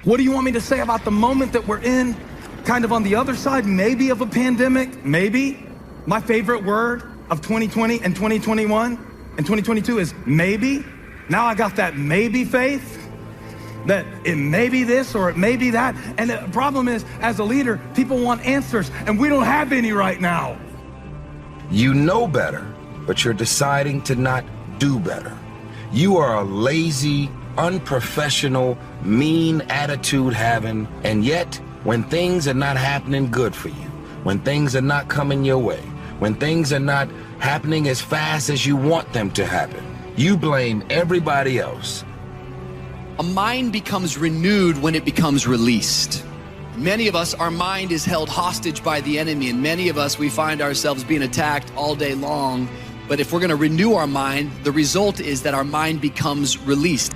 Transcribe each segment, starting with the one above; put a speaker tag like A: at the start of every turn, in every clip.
A: What do you want me to say about the moment that we're in, kind of on the other side, maybe of a pandemic? Maybe. My favorite word of 2020 and 2021 and 2022 is maybe. Now I got that maybe faith, that it may be this or it may be that. And the problem is, as a leader, people want answers, and we don't have any right now.
B: You know better, but you're deciding to not do better. You are a lazy, unprofessional, mean attitude having, and yet when things are not happening good for you, when things are not coming your way, when things are not happening as fast as you want them to happen, you blame everybody else.
C: A mind becomes renewed when it becomes released. Many of us, our mind is held hostage by the enemy, and many of us, we find ourselves being attacked all day long. But if we're going to renew our mind, the result is that our mind becomes released.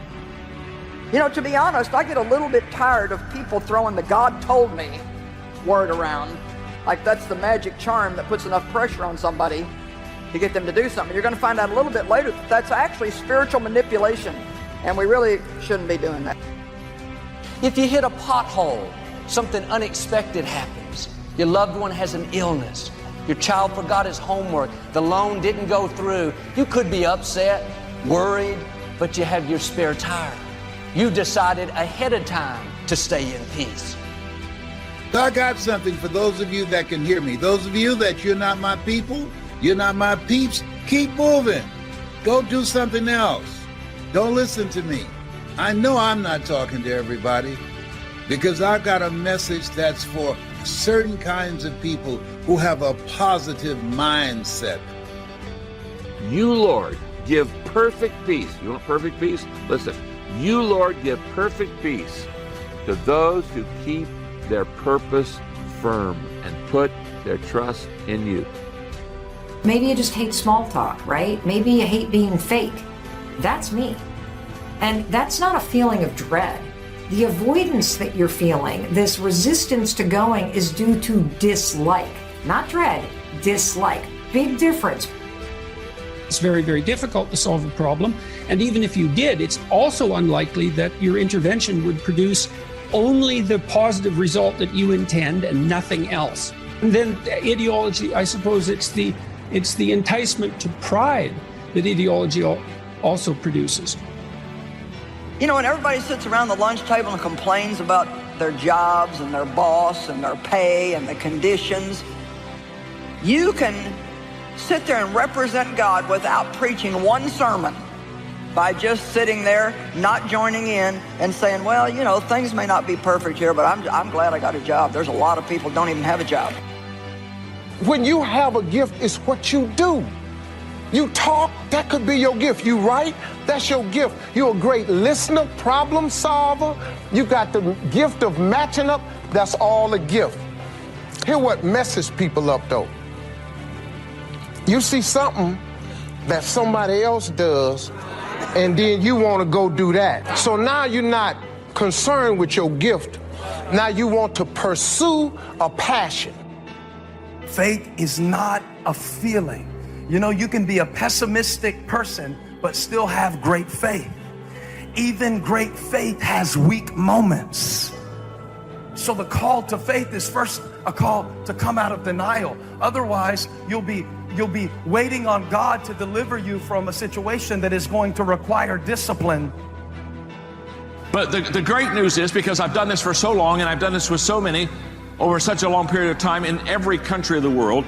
D: You know, to be honest, I get a little bit tired of people throwing the God told me word around. Like that's the magic charm that puts enough pressure on somebody to get them to do something. You're going to find out a little bit later that that's actually spiritual manipulation. And we really shouldn't be doing that.
E: If you hit a pothole, something unexpected happens. Your loved one has an illness. Your child forgot his homework. The loan didn't go through. You could be upset, worried, but you have your spare tire. You decided ahead of time to stay in peace.
F: I got something for those of you that can hear me. Those of you that you're not my people, you're not my peeps, keep moving. Go do something else. Don't listen to me. I know I'm not talking to everybody because I've got a message that's for certain kinds of people who have a positive mindset.
G: You, Lord, give perfect peace. You want perfect peace? Listen. You, Lord, give perfect peace to those who keep their purpose firm and put their trust in you.
H: Maybe you just hate small talk, right? Maybe you hate being fake. That's me. And that's not a feeling of dread. The avoidance that you're feeling, this resistance to going, is due to dislike. Not dread, dislike. Big difference.
I: It's very, very difficult to solve a problem. And even if you did, it's also unlikely that your intervention would produce only the positive result that you intend and nothing else. And then ideology, I suppose it's the enticement to pride that ideology also produces.
D: You know, when everybody sits around the lunch table and complains about their jobs and their boss and their pay and the conditions, you can sit there and represent God without preaching one sermon by just sitting there, not joining in and saying, well, you know, things may not be perfect here, but I'm glad I got a job. There's a lot of people who don't even have a job.
J: When you have a gift, it's what you do. You talk, that could be your gift. You write, that's your gift. You're a great listener, problem solver. You got the gift of matching up, that's all a gift. Here's what messes people up though. You see something that somebody else does, and then you want to go do that. So now you're not concerned with your gift. Now you want to pursue a passion.
A: Faith is not a feeling. You know, you can be a pessimistic person, but still have great faith. Even great faith has weak moments. So the call to faith is first a call to come out of denial. Otherwise, you'll be waiting on God to deliver you from a situation that is going to require discipline.
K: But the great news is, because I've done this for so long and I've done this with so many over such a long period of time in every country of the world,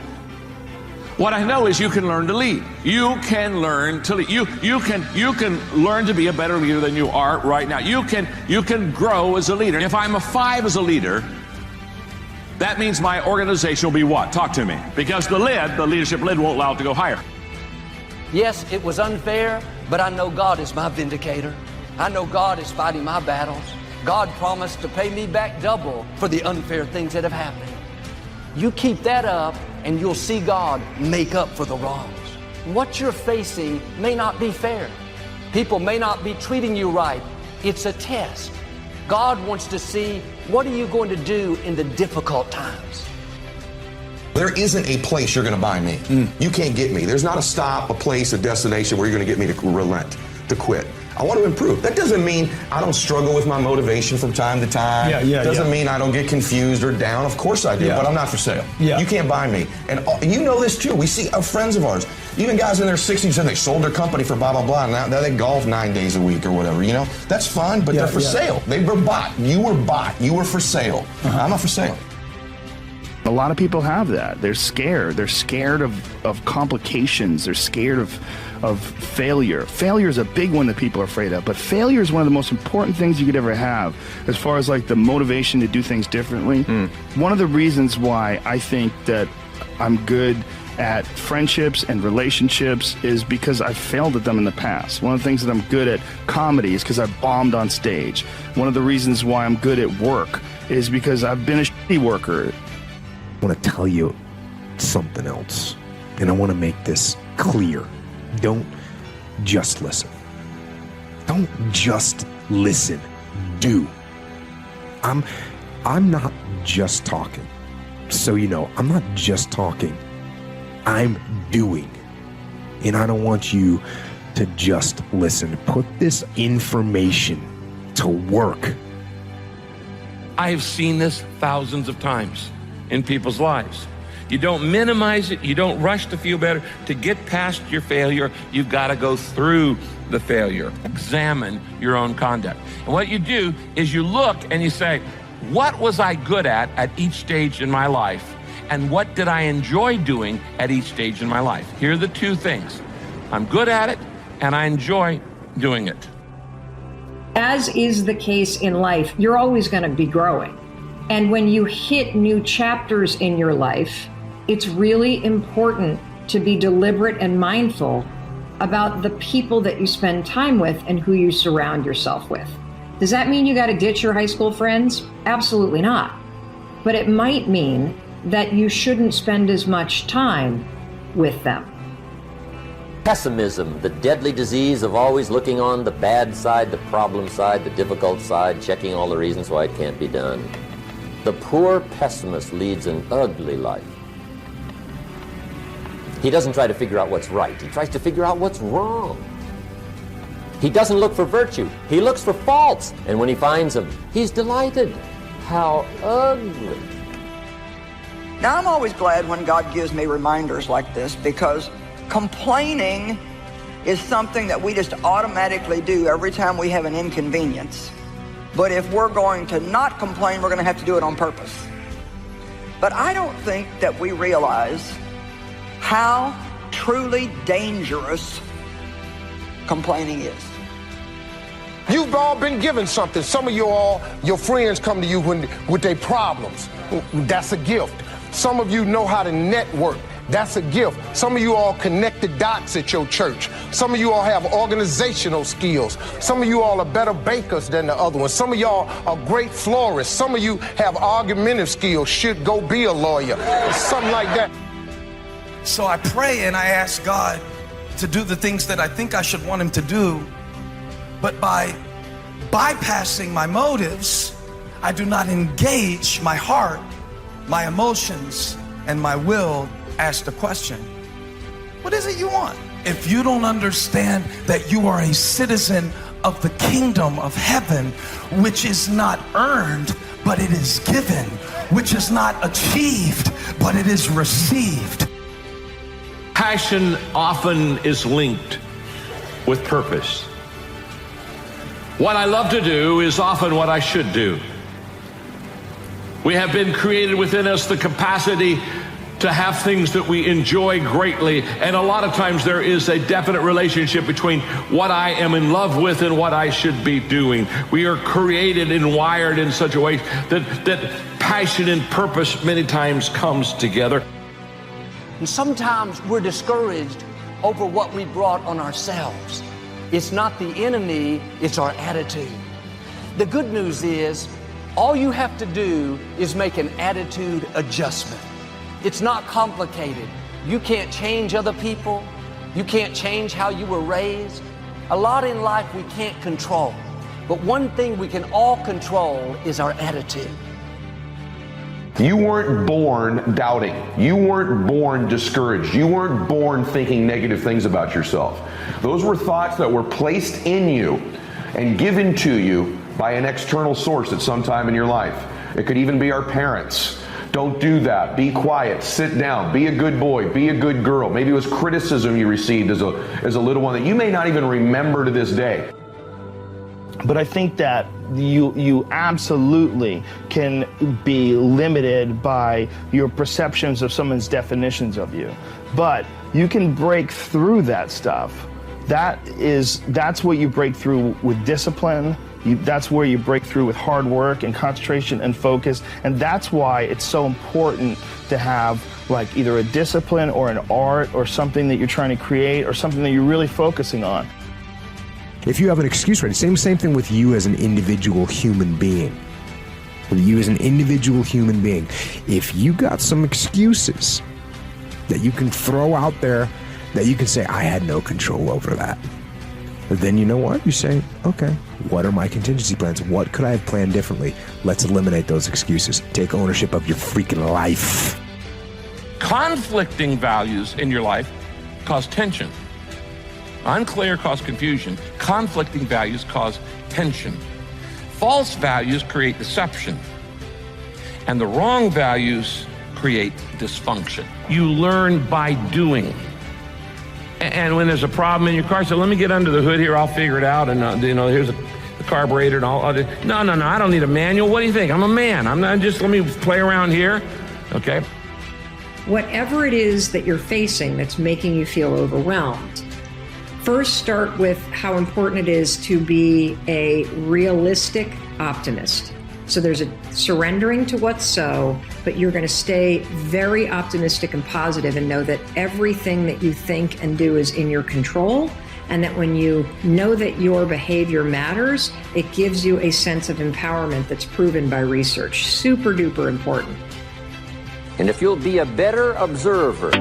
K: what I know is you can learn to lead. You can learn to lead. You can learn to be a better leader than you are right now. You can grow as a leader. If I'm a 5 as a leader, that means my organization will be what? Talk to me. Because the leadership lid won't allow it to go higher.
E: Yes, it was unfair, but I know God is my vindicator. I know God is fighting my battles. God promised to pay me back double for the unfair things that have happened. You keep that up and you'll see God make up for the wrongs. What you're facing may not be fair. People may not be treating you right. It's a test. God wants to see, what are you going to do in the difficult times?
L: There isn't a place you're going to buy me. You can't get me. There's not a stop, a place, a destination where you're going to get me to relent, to quit. I want to improve. That doesn't mean I don't struggle with my motivation from time to time. Doesn't mean I don't get confused or down. Of course I do, but I'm not for sale. You can't buy me. And you know this too. We see friends of ours, even guys in their 60s, said they sold their company for blah, blah, blah, and now they golf 9 days a week or whatever. You know, that's fine, but they're for sale. They were bought. You were bought. You were for sale. I'm not for sale.
M: A lot of people have that. They're scared. They're scared of complications. They're scared of failure. Failure is a big one that people are afraid of, but failure is one of the most important things you could ever have as far as like the motivation to do things differently. One of the reasons why I think that I'm good at friendships and relationships is because I've failed at them in the past. One of the things that I'm good at comedy is because I've bombed on stage. One of the reasons why I'm good at work is because I've been a shitty worker.
N: I want to tell you something else, and I want to make this clear. Don't just listen. Don't just listen. Do. I'm not just talking. So you know, I'm not just talking. I'm doing. And I don't want you to just listen. Put this information to work.
G: I have seen this thousands of times in people's lives. You don't minimize it. You don't rush to feel better. To get past your failure, you've got to go through the failure. Examine your own conduct. And what you do is you look and you say, what was I good at each stage in my life? And what did I enjoy doing at each stage in my life? Here are the two things. I'm good at it and I enjoy doing it.
H: As is the case in life, you're always going to be growing. And when you hit new chapters in your life, it's really important to be deliberate and mindful about the people that you spend time with and who you surround yourself with. Does that mean you got to ditch your high school friends? Absolutely not. But it might mean that you shouldn't spend as much time with them.
O: Pessimism, the deadly disease of always looking on the bad side, the problem side, the difficult side, checking all the reasons why it can't be done. The poor pessimist leads an ugly life. He doesn't try to figure out what's right. He tries to figure out what's wrong. He doesn't look for virtue. He looks for faults. And when he finds them, he's delighted. How ugly.
D: Now, I'm always glad when God gives me reminders like this, because complaining is something that we just automatically do every time we have an inconvenience. But if we're going to not complain, we're going to have to do it on purpose. But I don't think that we realize how truly dangerous complaining is.
J: You've all been given something. Some of you all, your friends come to you with their problems. That's a gift. Some of you know how to network. That's a gift. Some of you all connect the dots at your church. Some of you all have organizational skills. Some of you all are better bakers than the other ones. Some of y'all are great florists. Some of you have argumentative skills, should go be a lawyer, something like that.
A: So I pray and I ask God to do the things that I think I should want him to do, but by bypassing my motives, I do not engage my heart, my emotions, and my will. Ask the question, what is it you want? If you don't understand that you are a citizen of the kingdom of heaven, which is not earned, but it is given, which is not achieved, but it is received.
K: Passion often is linked with purpose. What I love to do is often what I should do. We have been created within us the capacity to have things that we enjoy greatly, and a lot of times there is a definite relationship between what I am in love with and what I should be doing. We are created and wired in such a way that passion and purpose many times comes together.
E: And sometimes we're discouraged over what we brought on ourselves. It's not the enemy, it's our attitude. The good news is, all you have to do is make an attitude adjustment. It's not complicated. You can't change other people. You can't change how you were raised. A lot in life we can't control. But one thing we can all control is our attitude.
P: You weren't born doubting. You weren't born discouraged. You weren't born thinking negative things about yourself. Those were thoughts that were placed in you and given to you by an external source at some time in your life. It could even be our parents. Don't do that. Be quiet. Sit down. Be a good boy. Be a good girl. Maybe it was criticism you received as a little one that you may not even remember to this day.
M: But I think that you absolutely can be limited by your perceptions of someone's definitions of you. But you can break through that stuff. That's what you break through with discipline. That's where you break through with hard work and concentration and focus. And that's why it's so important to have like either a discipline or an art or something that you're trying to create or something that you're really focusing on.
N: If you have an excuse, right? Same thing with you as an individual human being. With you as an individual human being. If you got some excuses that you can throw out there that you can say, I had no control over that. But then you know what? You say, okay, what are my contingency plans? What could I have planned differently? Let's eliminate those excuses. Take ownership of your freaking life.
K: Conflicting values in your life cause tension. Unclear cause confusion. Conflicting values cause tension. False values create deception. And the wrong values create dysfunction. You learn by doing. And when there's a problem in your car, so let me get under the hood here, I'll figure it out, and here's the carburetor and all. No, I don't need a manual. What do you think? I'm a man. I'm not just, let me play around here, okay?
H: Whatever it is that you're facing that's making you feel overwhelmed, first start with how important it is to be a realistic optimist. So there's a surrendering to what's so, but you're going to stay very optimistic and positive and know that everything that you think and do is in your control, and that when you know that your behavior matters, it gives you a sense of empowerment that's proven by research. Super duper important.
O: And if you'll be a better observer,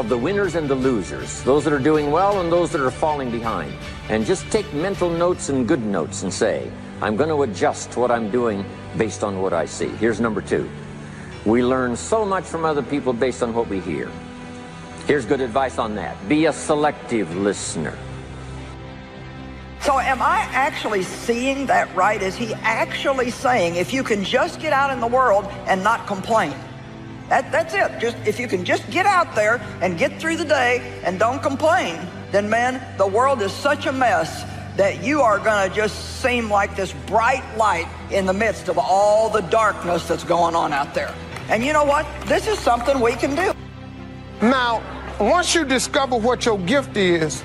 O: of the winners and the losers, those that are doing well and those that are falling behind. And just take mental notes and good notes and say, I'm going to adjust what I'm doing based on what I see. Here's number 2. We learn so much from other people based on what we hear. Here's good advice on that. Be a selective listener.
D: So am I actually seeing that right? Is he actually saying if you can just get out in the world and not complain? That's it. Just if you can just get out there and get through the day and don't complain, then man, the world is such a mess that you are going to just seem like this bright light in the midst of all the darkness that's going on out there. And you know what? This is something we can do.
J: Now, once you discover what your gift is,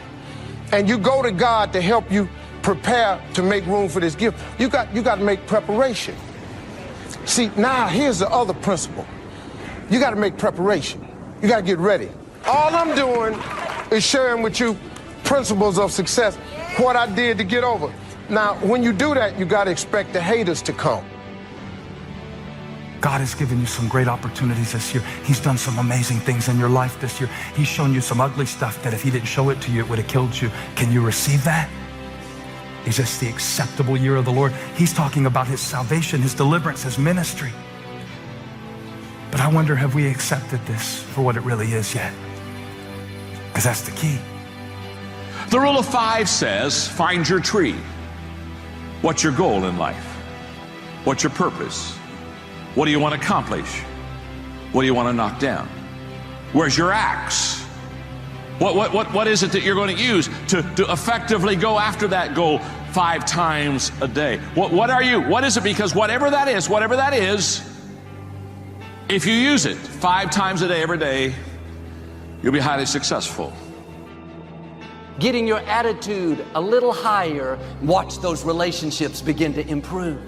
J: and you go to God to help you prepare to make room for this gift, you got to make preparation. See, now here's the other principle. You got to make preparation. You got to get ready. All I'm doing is sharing with you principles of success, what I did to get over. Now, when you do that, you got to expect the haters to come.
A: God has given you some great opportunities this year. He's done some amazing things in your life this year. He's shown you some ugly stuff that if he didn't show it to you, it would have killed you. Can you receive that? Is this the acceptable year of the Lord? He's talking about his salvation, his deliverance, his ministry. But I wonder, have we accepted this for what it really is yet? Because that's the key.
K: The rule of 5 says, find your tree. What's your goal in life? What's your purpose? What do you want to accomplish? What do you want to knock down? Where's your axe? What is it that you're going to use to effectively go after that goal 5 times a day? What are you? What is it? Because whatever that is, if you use it 5 times a day, every day, you'll be highly successful.
E: Getting your attitude a little higher, watch those relationships begin to improve.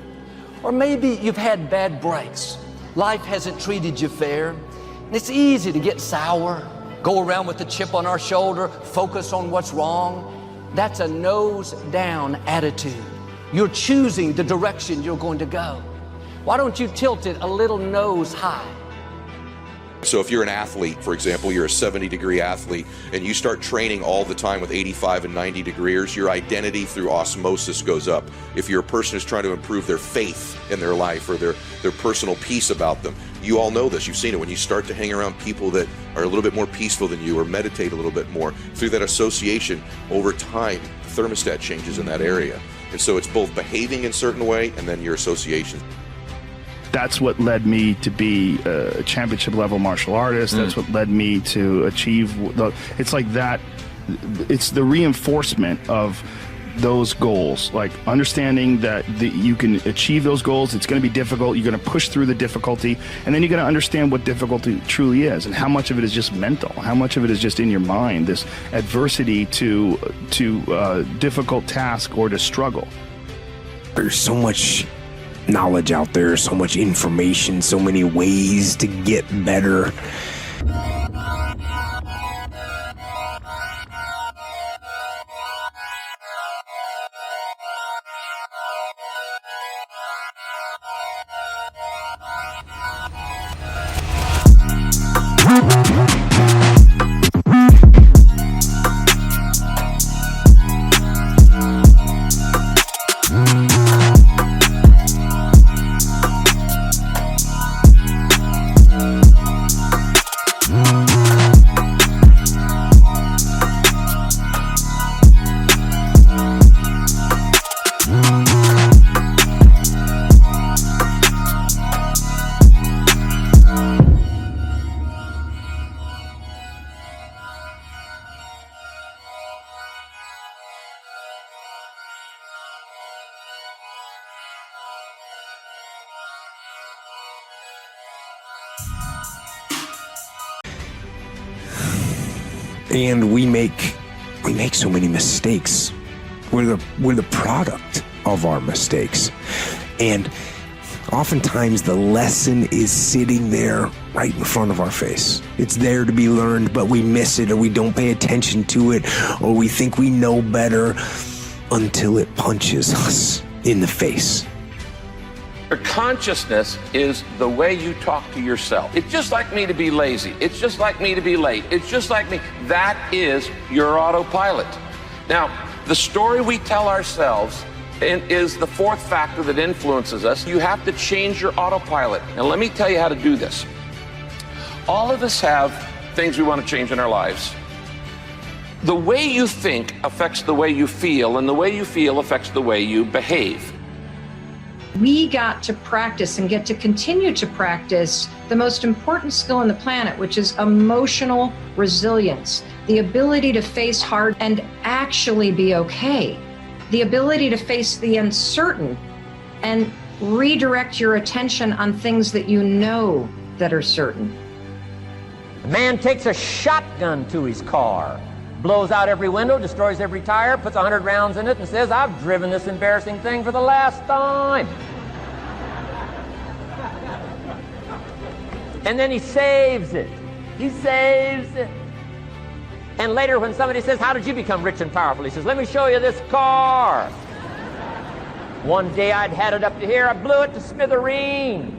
E: Or maybe you've had bad breaks. Life hasn't treated you fair. And it's easy to get sour, go around with a chip on our shoulder, focus on what's wrong. That's a nose down attitude. You're choosing the direction you're going to go. Why don't you tilt it a little nose high?
L: So if you're an athlete, for example, you're a 70-degree athlete, and you start training all the time with 85 and 90 degrees, your identity through osmosis goes up. If you're a person who's trying to improve their faith in their life or their personal peace about them, you all know this, you've seen it. When you start to hang around people that are a little bit more peaceful than you or meditate a little bit more, through that association, over time, the thermostat changes in that area. And so it's both behaving in a certain way and then your association.
M: That's what led me to be a championship level martial artist. That's what led me to achieve it's like that. It's the reinforcement of those goals, like understanding that you can achieve those goals. It's going to be difficult. You're going to push through the difficulty, and then you're going to understand what difficulty truly is and how much of it is just mental, how much of it is just in your mind, this adversity to difficult task or to struggle.
N: There's so much knowledge out there, so much information, so many ways to get better. And we make so many mistakes. We're the product of our mistakes. And oftentimes the lesson is sitting there right in front of our face. It's there to be learned, but we miss it, or we don't pay attention to it, or we think we know better until it punches us in the face.
G: Your consciousness is the way you talk to yourself. It's just like me to be lazy. It's just like me to be late. It's just like me. That is your autopilot. Now, the story we tell ourselves is the fourth factor that influences us. You have to change your autopilot. Now, let me tell you how to do this. All of us have things we want to change in our lives. The way you think affects the way you feel, and the way you feel affects the way you behave.
H: We got to practice and get to continue to practice the most important skill on the planet, which is emotional resilience, the ability to face hard and actually be okay, the ability to face the uncertain and redirect your attention on things that you know that are certain.
O: A man takes a shotgun to his car, blows out every window, destroys every tire, puts 100 rounds in it, and says, "I've driven this embarrassing thing for the last time." And then he saves it. He saves it. And later when somebody says, "How did you become rich and powerful?" He says, "Let me show you this car. One day I'd had it up to here, I blew it to smithereens.